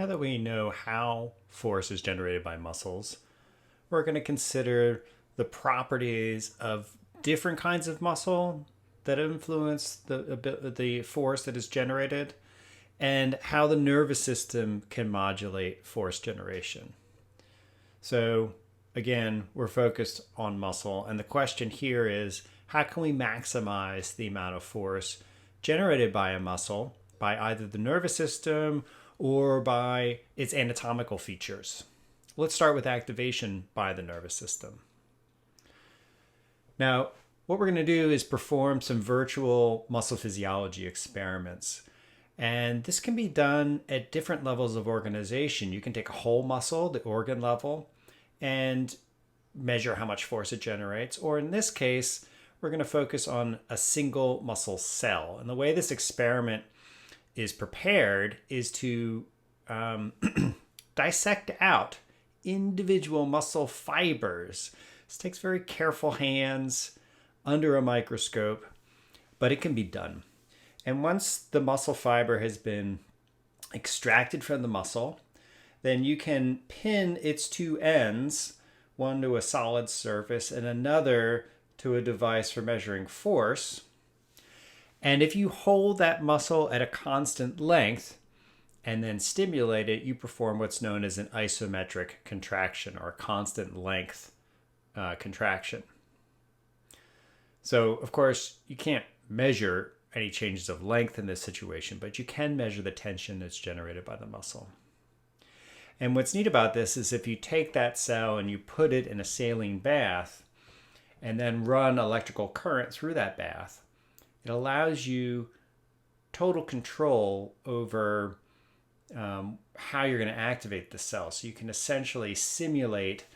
Now that we know how force is generated by muscles, we're going to consider the properties of different kinds of muscle that influence the force that is generated and how the nervous system can modulate force generation. So again, we're focused on muscle, and the question here is how can we maximize the amount of force generated by a muscle by either the nervous system or by its anatomical features? Let's start with activation by the nervous system. Now, what we're going to do is perform some virtual muscle physiology experiments. And this can be done at different levels of organization. You can take a whole muscle, the organ level, and measure how much force it generates. Or in this case, we're going to focus on a single muscle cell. And the way this experiment is prepared is to dissect out individual muscle fibers. This takes very careful hands under a microscope, but it can be done. And once the muscle fiber has been extracted from the muscle, then you can pin its two ends, one to a solid surface and another to a device for measuring force. And if you hold that muscle at a constant length and then stimulate it, you perform what's known as an isometric contraction, or a constant length contraction. So, of course, you can't measure any changes of length in this situation, but you can measure the tension that's generated by the muscle. And what's neat about this is if you take that cell and you put it in a saline bath and then run electrical current through that bath, it allows you total control over how you're going to activate the cell. So you can essentially simulate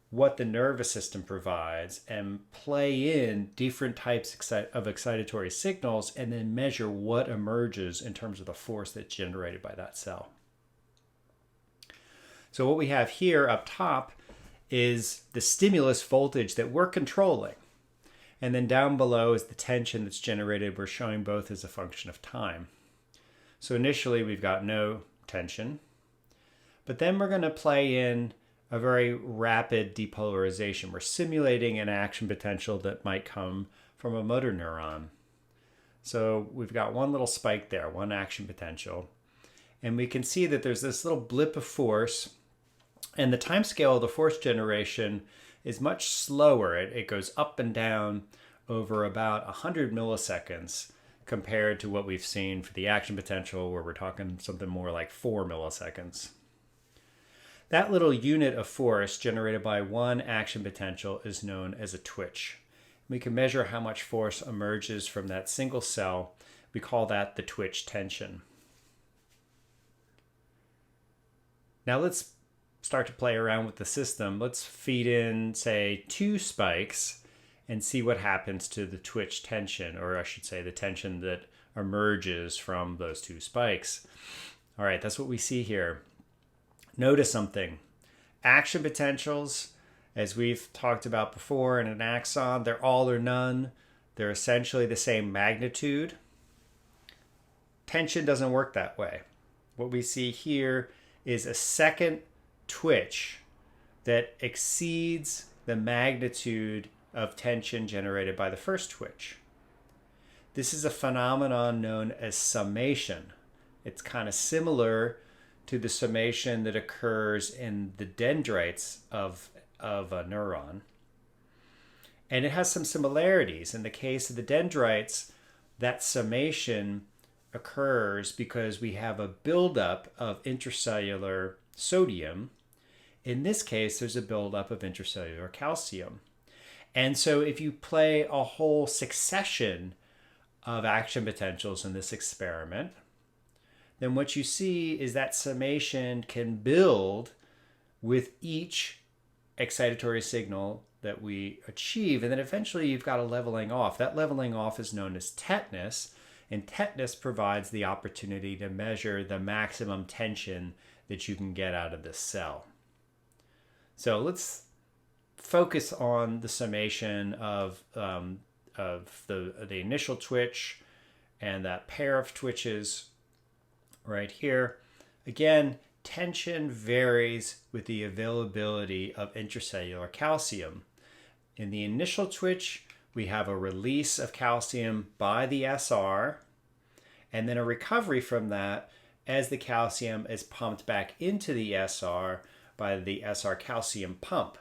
what the nervous system provides and play in different types of excitatory signals and then measure what emerges in terms of the force that's generated by that cell. So what we have here up top is the stimulus voltage that we're controlling. And then down below is the tension that's generated. We're showing both as a function of time. So initially we've got no tension, but then we're going to play in a very rapid depolarization. We're simulating an action potential that might come from a motor neuron. So we've got one little spike there, one action potential. And we can see that there's this little blip of force, and the time scale of the force generation is much slower. It goes up and down over about 100 milliseconds compared to what we've seen for the action potential, where we're talking something more like 4 milliseconds. That little unit of force generated by one action potential is known as a twitch. We can measure how much force emerges from that single cell. We call that the twitch tension. Now let's start to play around with the system. Let's feed in, say, 2 spikes and see what happens to the twitch tension, or I should say the tension that emerges from those 2 spikes. All right, that's what we see here. Notice something. Action potentials, as we've talked about before in an axon, they're all or none. They're essentially the same magnitude. Tension doesn't work that way. What we see here is a second twitch that exceeds the magnitude of tension generated by the first twitch. This is a phenomenon known as summation. It's kind of similar to the summation that occurs in the dendrites of a neuron. And it has some similarities. In the case of the dendrites, that summation occurs because we have a buildup of intracellular sodium. In this case, there's a buildup of intracellular calcium. And so if you play a whole succession of action potentials in this experiment, then what you see is that summation can build with each excitatory signal that we achieve. And then eventually you've got a leveling off. That leveling off is known as tetanus. And tetanus provides the opportunity to measure the maximum tension that you can get out of this cell. So let's focus on the summation of the initial twitch and that pair of twitches right here. Again, tension varies with the availability of intracellular calcium. In the initial twitch, we have a release of calcium by the SR, and then a recovery from that as the calcium is pumped back into the SR by the SR calcium pump.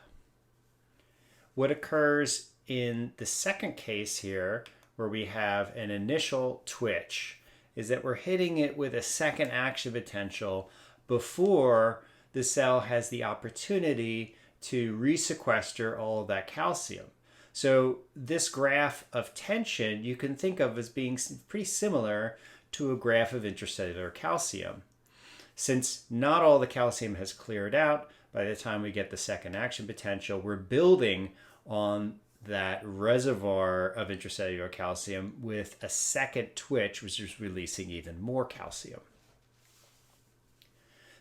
What occurs in the second case here, where we have an initial twitch, is that we're hitting it with a second action potential before the cell has the opportunity to resequester all of that calcium. So this graph of tension you can think of as being pretty similar to a graph of intracellular calcium. Since not all the calcium has cleared out, by the time we get the second action potential, we're building on that reservoir of intracellular calcium with a second twitch, which is releasing even more calcium.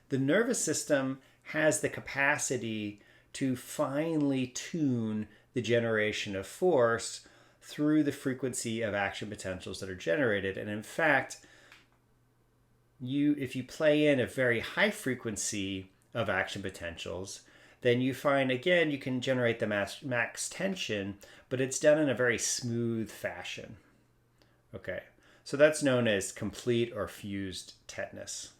The nervous system has the capacity to finely tune the generation of force through the frequency of action potentials that are generated. And in fact, if you play in a very high frequency of action potentials, then you find, again, you can generate the max tension, but it's done in a very smooth fashion. Okay, so that's known as complete or fused tetanus.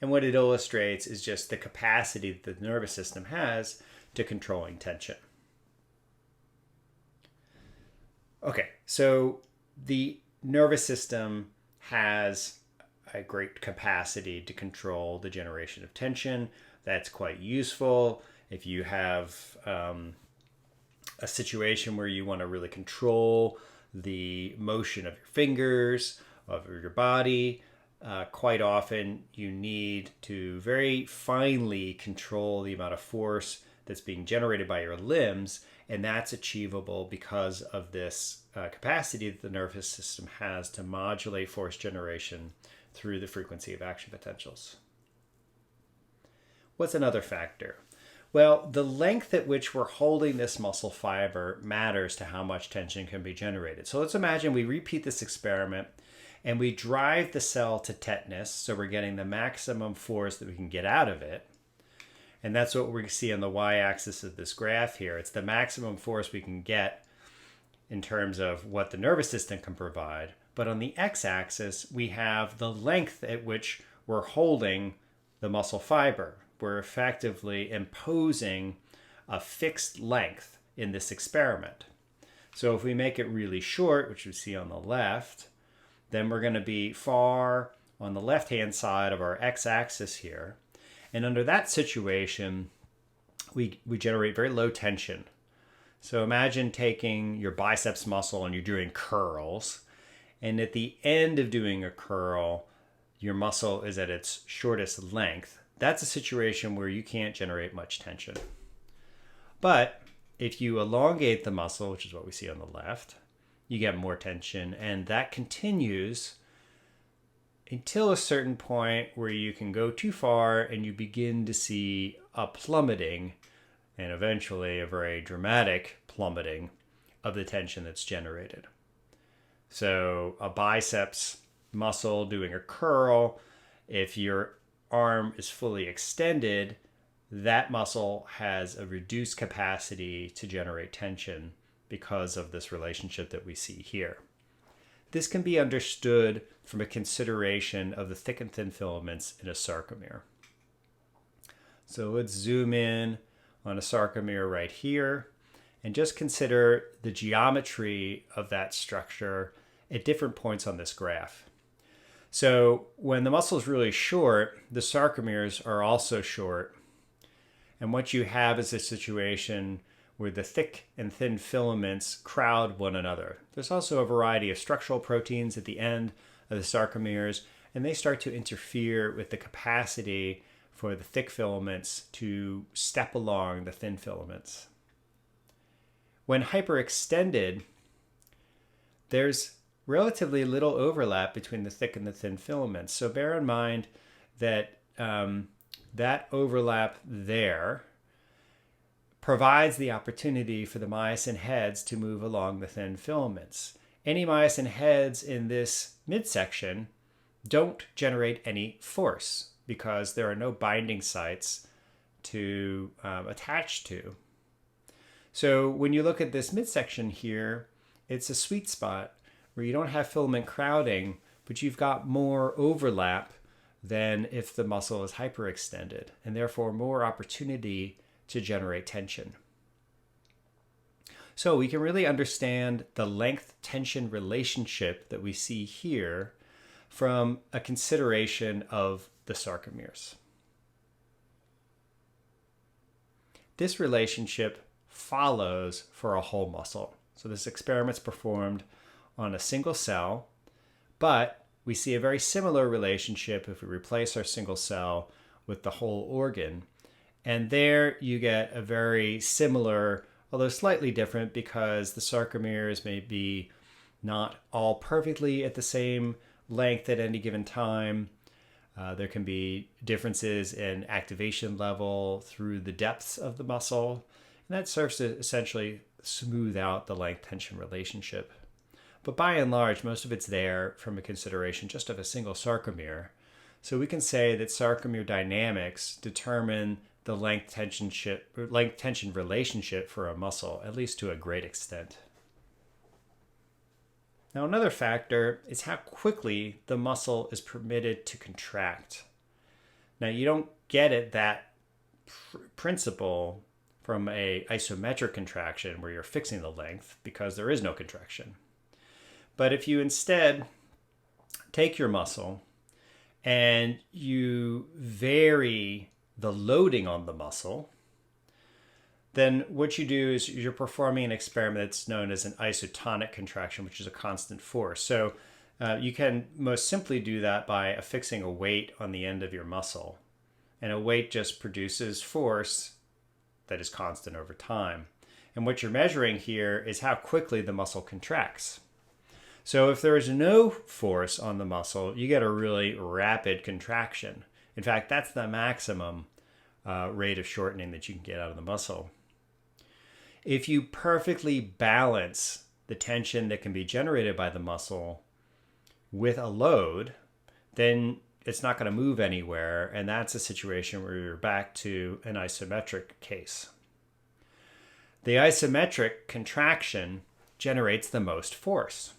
And what it illustrates is just the capacity that the nervous system has to controlling tension. Okay, so the nervous system has a great capacity to control the generation of tension. That's quite useful if you have a situation where you want to really control the motion of your fingers, of your body. Quite often you need to very finely control the amount of force that's being generated by your limbs, and that's achievable because of this capacity that the nervous system has to modulate force generation through the frequency of action potentials. What's another factor? Well, the length at which we're holding this muscle fiber matters to how much tension can be generated. So let's imagine we repeat this experiment and we drive the cell to tetanus, so we're getting the maximum force that we can get out of it. And that's what we see on the y-axis of this graph here. It's the maximum force we can get in terms of what the nervous system can provide. But on the x-axis, we have the length at which we're holding the muscle fiber. We're effectively imposing a fixed length in this experiment. So if we make it really short, which we see on the left, then we're going to be far on the left-hand side of our x-axis here. And under that situation, we generate very low tension. So imagine taking your biceps muscle and you're doing curls. And at the end of doing a curl, your muscle is at its shortest length. That's a situation where you can't generate much tension. But if you elongate the muscle, which is what we see on the left, you get more tension, and that continues until a certain point where you can go too far and you begin to see a plummeting and eventually a very dramatic plummeting of the tension that's generated. So a biceps muscle doing a curl, if your arm is fully extended, that muscle has a reduced capacity to generate tension because of this relationship that we see here. This can be understood from a consideration of the thick and thin filaments in a sarcomere. So let's zoom in on a sarcomere right here and just consider the geometry of that structure at different points on this graph. So when the muscle is really short, the sarcomeres are also short. And what you have is a situation where the thick and thin filaments crowd one another. There's also a variety of structural proteins at the end of the sarcomeres, and they start to interfere with the capacity for the thick filaments to step along the thin filaments. When hyperextended, there's relatively little overlap between the thick and the thin filaments. So bear in mind that that overlap there provides the opportunity for the myosin heads to move along the thin filaments. Any myosin heads in this midsection don't generate any force. because there are no binding sites to attach to. So when you look at this midsection here, it's a sweet spot where you don't have filament crowding, but you've got more overlap than if the muscle is hyperextended, and therefore more opportunity to generate tension. So we can really understand the length-tension relationship that we see here from a consideration of the sarcomeres. This relationship follows for a whole muscle. So this experiment's performed on a single cell, but we see a very similar relationship if we replace our single cell with the whole organ. And there you get a very similar, although slightly different, because the sarcomeres may be not all perfectly at the same length at any given time. There can be differences in activation level through the depths of the muscle, and that serves to essentially smooth out the length-tension relationship. But by and large, most of it's there from a consideration just of a single sarcomere. So we can say that sarcomere dynamics determine the length-tension relationship for a muscle, at least to a great extent. Now, another factor is how quickly the muscle is permitted to contract. Now, you don't get at that principle from an isometric contraction where you're fixing the length because there is no contraction. But if you instead take your muscle and you vary the loading on the muscle, then what you do is you're performing an experiment that's known as an isotonic contraction, which is a constant force. So you can most simply do that by affixing a weight on the end of your muscle. And a weight just produces force that is constant over time. And what you're measuring here is how quickly the muscle contracts. So if there is no force on the muscle, you get a really rapid contraction. In fact, that's the maximum rate of shortening that you can get out of the muscle. If you perfectly balance the tension that can be generated by the muscle with a load, then it's not going to move anywhere, and that's a situation where you're back to an isometric case. The isometric contraction generates the most force.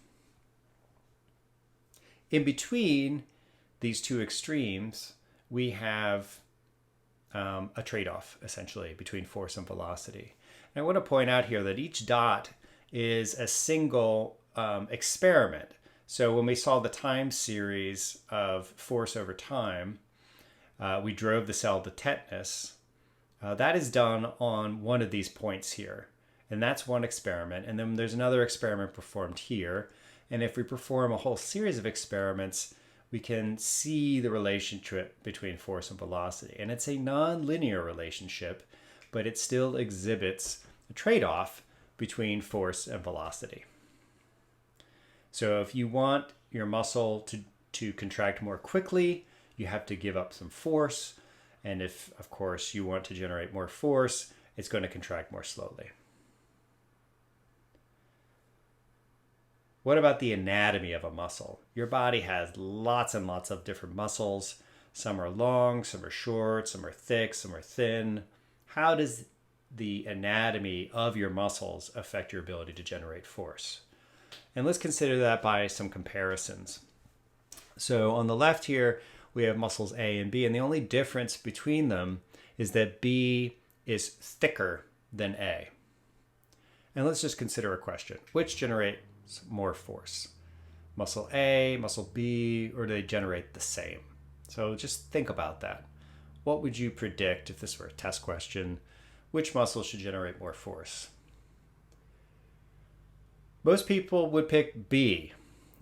In between these two extremes, we have a trade-off, essentially, between force and velocity. And I want to point out here that each dot is a single experiment. So when we saw the time series of force over time, we drove the cell to tetanus. That is done on one of these points here. And that's one experiment. And then there's another experiment performed here. And if we perform a whole series of experiments, we can see the relationship between force and velocity. And it's a non-linear relationship, but it still exhibits a trade-off between force and velocity. So if you want your muscle to contract more quickly, you have to give up some force. And if, of course, you want to generate more force, it's going to contract more slowly. What about the anatomy of a muscle? Your body has lots and lots of different muscles. Some are long, some are short, some are thick, some are thin. How does the anatomy of your muscles affect your ability to generate force? And let's consider that by some comparisons. So on the left here, we have muscles A and B, and the only difference between them is that B is thicker than A. And let's just consider a question. Which generates more force? Muscle A, muscle B, or do they generate the same? So just think about that. What would you predict if this were a test question? Which muscle should generate more force? Most people would pick B,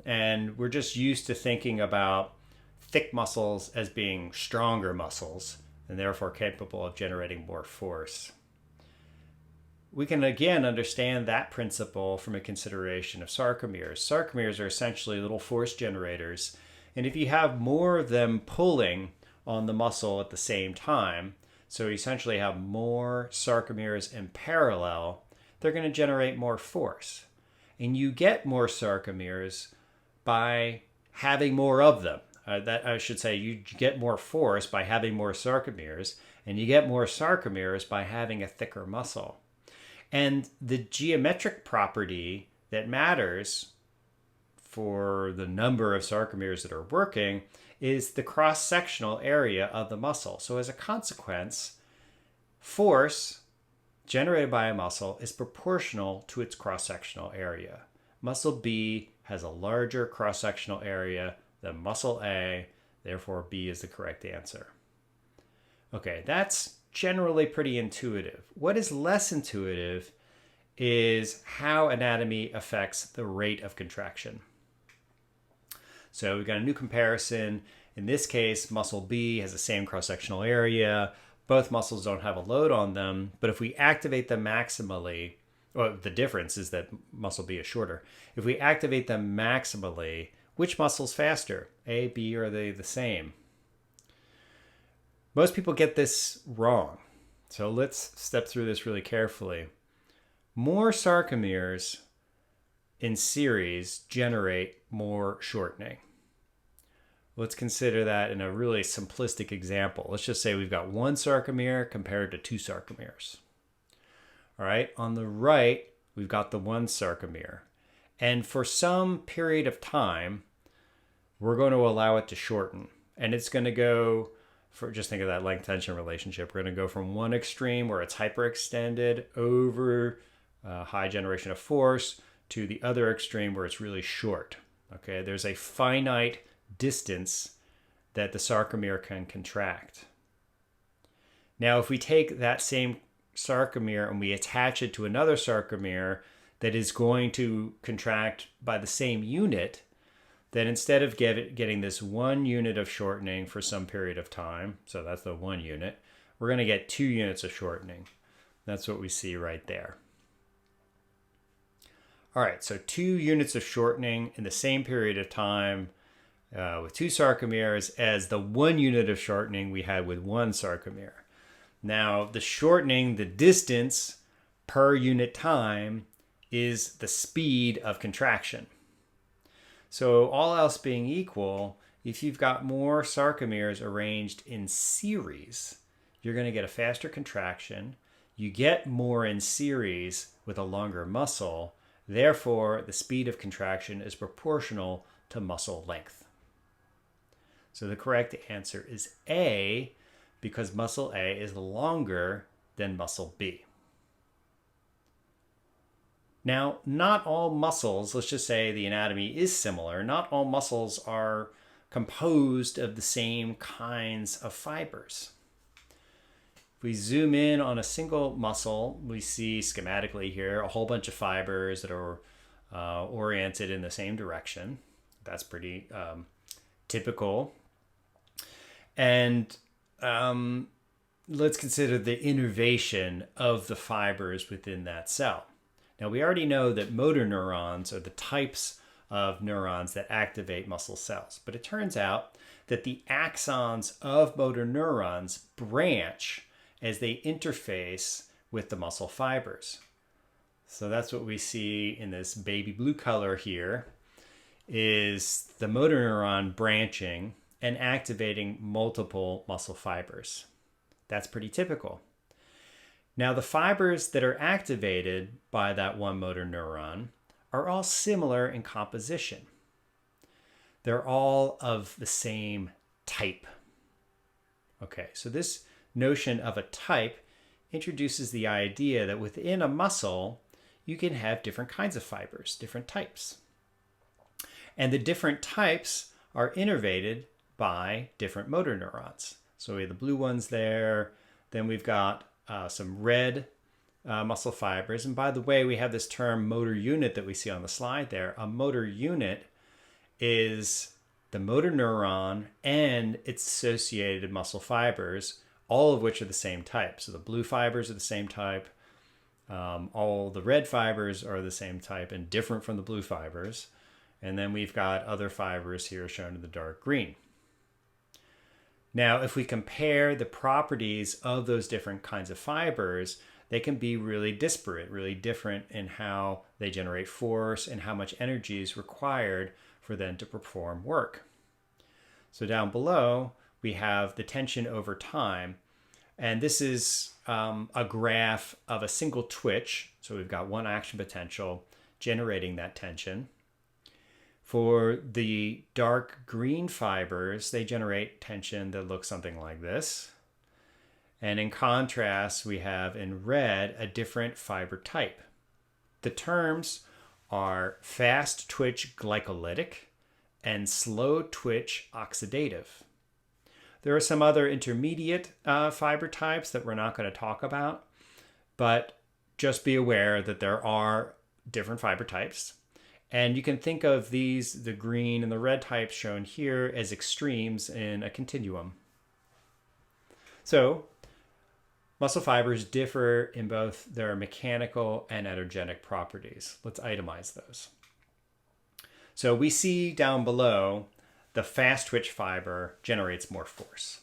and we're just used to thinking about thick muscles as being stronger muscles and therefore capable of generating more force. We can again understand that principle from a consideration of sarcomeres. Sarcomeres are essentially little force generators, and if you have more of them pulling on the muscle at the same time, so you essentially have more sarcomeres in parallel, they're going to generate more force. And you get more sarcomeres by having more of them. that I should say, you get more force by having more sarcomeres, and you get more sarcomeres by having a thicker muscle. And the geometric property that matters for the number of sarcomeres that are working is the cross-sectional area of the muscle. So as a consequence, force generated by a muscle is proportional to its cross-sectional area. Muscle B has a larger cross-sectional area than muscle A, therefore B is the correct answer. Okay, that's generally pretty intuitive. What is less intuitive is how anatomy affects the rate of contraction. So we've got a new comparison. In this case, muscle B has the same cross-sectional area. Both muscles don't have a load on them, but if we activate them maximally, well, the difference is that muscle B is shorter. If we activate them maximally, which muscle's faster? A, B, or are they the same? Most people get this wrong. So let's step through this really carefully. More sarcomeres in series generate more shortening. Let's consider that in a really simplistic example. Let's just say we've got one sarcomere compared to two sarcomeres. All right, on the right, we've got the one sarcomere. And for some period of time, we're going to allow it to shorten. And it's going to go, just think of that length-tension relationship. We're going to go from one extreme where it's hyperextended over high generation of force to the other extreme where it's really short. Okay, there's a finite distance that the sarcomere can contract. Now, if we take that same sarcomere and we attach it to another sarcomere that is going to contract by the same unit, then instead of getting this 1 unit of shortening for some period of time, so that's the 1 unit, we're going to get 2 units of shortening. That's what we see right there. All right, so 2 units of shortening in the same period of time with 2 sarcomeres as the 1 unit of shortening we had with 1 sarcomere. Now, the shortening, the distance per unit time, is the speed of contraction. So all else being equal, if you've got more sarcomeres arranged in series, you're going to get a faster contraction. You get more in series with a longer muscle. Therefore, the speed of contraction is proportional to muscle length. So the correct answer is A, because muscle A is longer than muscle B. Now, not all muscles, let's just say the anatomy is similar, not all muscles are composed of the same kinds of fibers. If we zoom in on a single muscle, we see schematically here a whole bunch of fibers that are oriented in the same direction. That's pretty typical. And let's consider the innervation of the fibers within that cell. Now, we already know that motor neurons are the types of neurons that activate muscle cells. But it turns out that the axons of motor neurons branch as they interface with the muscle fibers. So that's what we see in this baby blue color here, is the motor neuron branching and activating multiple muscle fibers. That's pretty typical. Now, the fibers that are activated by that one motor neuron are all similar in composition. They're all of the same type. Okay, so this notion of a type introduces the idea that within a muscle, you can have different kinds of fibers, different types. And the different types are innervated by different motor neurons. So we have the blue ones there. Then we've got some red muscle fibers. And by the way, we have this term motor unit that we see on the slide there. A motor unit is the motor neuron and its associated muscle fibers, all of which are the same type. So the blue fibers are the same type. All the red fibers are the same type and different from the blue fibers. And then we've got other fibers here shown in the dark green. Now, if we compare the properties of those different kinds of fibers, they can be really disparate, really different in how they generate force and how much energy is required for them to perform work. So down below, we have the tension over time. And this is a graph of a single twitch. So we've got one action potential generating that tension. For the dark green fibers, they generate tension that looks something like this. And in contrast, we have in red a different fiber type. The terms are fast twitch glycolytic and slow twitch oxidative. There are some other intermediate fiber types that we're not going to talk about, but just be aware that there are different fiber types. And you can think of these, the green and the red types shown here, as extremes in a continuum. So muscle fibers differ in both their mechanical and energetic properties. Let's itemize those. So we see down below the fast twitch fiber generates more force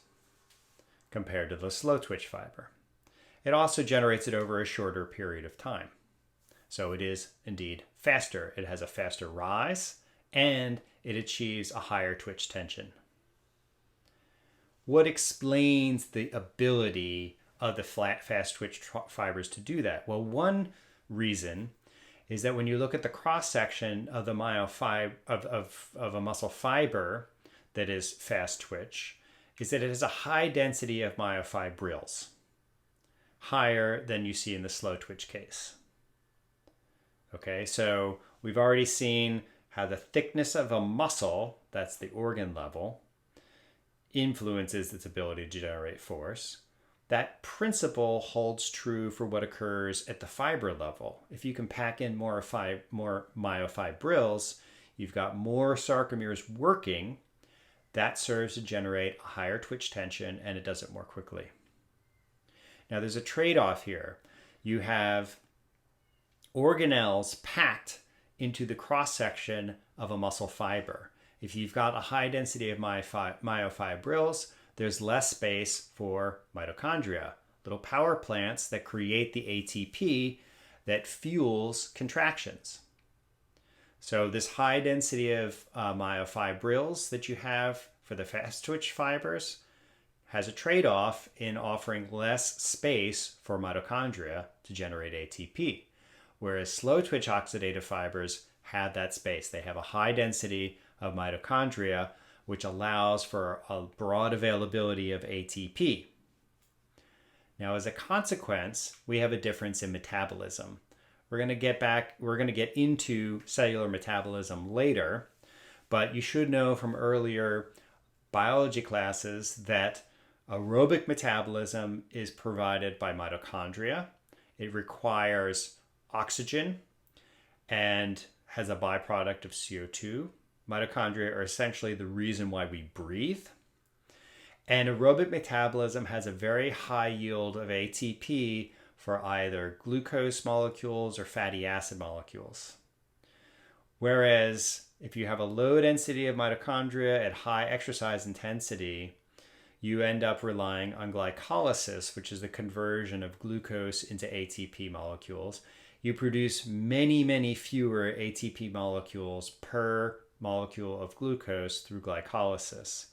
compared to the slow twitch fiber. It also generates it over a shorter period of time. So it is indeed faster. It has a faster rise and it achieves a higher twitch tension. What explains the ability of the fast twitch fibers to do that? Well, one reason is that when you look at the cross section of the of a muscle fiber that is fast twitch, is that it has a high density of myofibrils, higher than you see in the slow twitch case. Okay, so we've already seen how the thickness of a muscle, that's the organ level, influences its ability to generate force. That principle holds true for what occurs at the fiber level. If you can pack in more myofibrils, you've got more sarcomeres working. That serves to generate a higher twitch tension, and it does it more quickly. Now, there's a trade-off here. You have organelles packed into the cross-section of a muscle fiber. If you've got a high density of myofibrils, there's less space for mitochondria, little power plants that create the ATP that fuels contractions. So this high density of myofibrils that you have for the fast twitch fibers has a trade-off in offering less space for mitochondria to generate ATP, whereas slow twitch oxidative fibers have that space. They have a high density of mitochondria, which allows for a broad availability of ATP. Now, as a consequence, we have a difference in metabolism. We're going to get into cellular metabolism later, but you should know from earlier biology classes that aerobic metabolism is provided by mitochondria. It requires oxygen and has a byproduct of CO2. Mitochondria are essentially the reason why we breathe. And aerobic metabolism has a very high yield of ATP for either glucose molecules or fatty acid molecules. Whereas if you have a low density of mitochondria at high exercise intensity, you end up relying on glycolysis, which is the conversion of glucose into ATP molecules. You produce many, many fewer ATP molecules per molecule of glucose through glycolysis.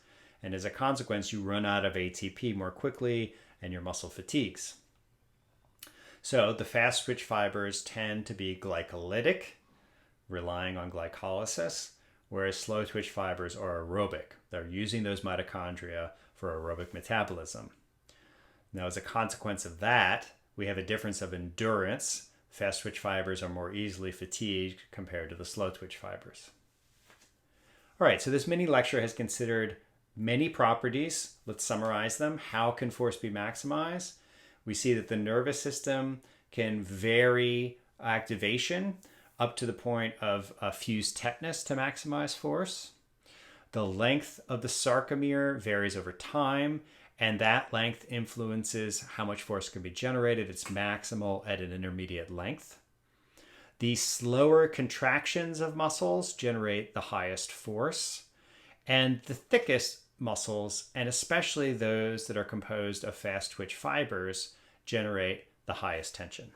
And as a consequence, you run out of ATP more quickly and your muscle fatigues. So the fast twitch fibers tend to be glycolytic, relying on glycolysis, whereas slow twitch fibers are aerobic. They're using those mitochondria for aerobic metabolism. Now, as a consequence of that, we have a difference of endurance. Fast twitch fibers are more easily fatigued compared to the slow twitch fibers. All right, so this mini lecture has considered many properties. Let's summarize them. How can force be maximized? We see that the nervous system can vary activation up to the point of fused tetanus to maximize force. The length of the sarcomere varies over time, and that length influences how much force can be generated. It's maximal at an intermediate length. The slower contractions of muscles generate the highest force, and the thickest muscles, and especially those that are composed of fast twitch fibers, generate the highest tension.